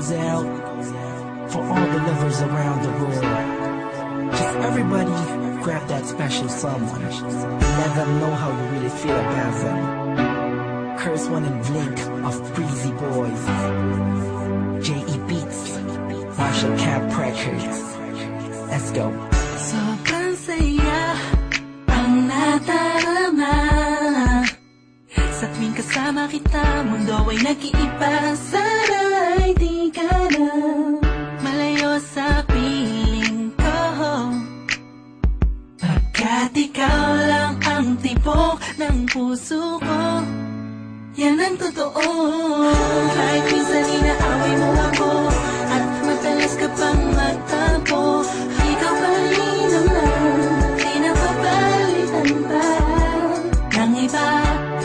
goes out for all the lovers around the world. Just everybody grab that special someone and let them know how you really feel about them. Curse One and Blink of Breezy Boys, J.E. Beats, Marshall Camp Records. Let's go. Sobrang saya ang nadarama sa tuwing kasama kita. Mundo ay nag-iiba, sana'y di ka na malayo sa piling ko. Pagkat ikaw lang ang tibok ng puso ko, yan ang totoo. Kahit minsan inaaway mo ako at madalas ka pang magtampo, ikaw pa rin naman, di napapalitan pa ng iba.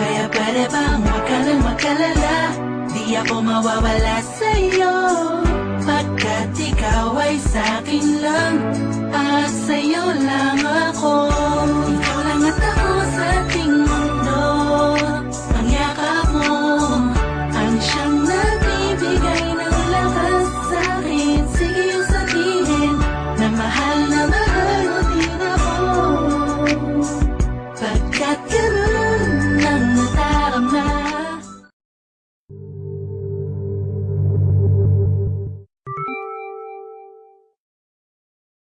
Kaya pwede bang huwag ka nang mag-alala, di ako mawawala sa'yo, pagkat ikaw ay sa'kin lang at sa'yo lang ako. Ikaw lang at ako sa ating mundo, ang yakap mo ang siyang nagbibigay ng lakas sa'kin. Sige yung sabihin na mahal mo din ako, pagkat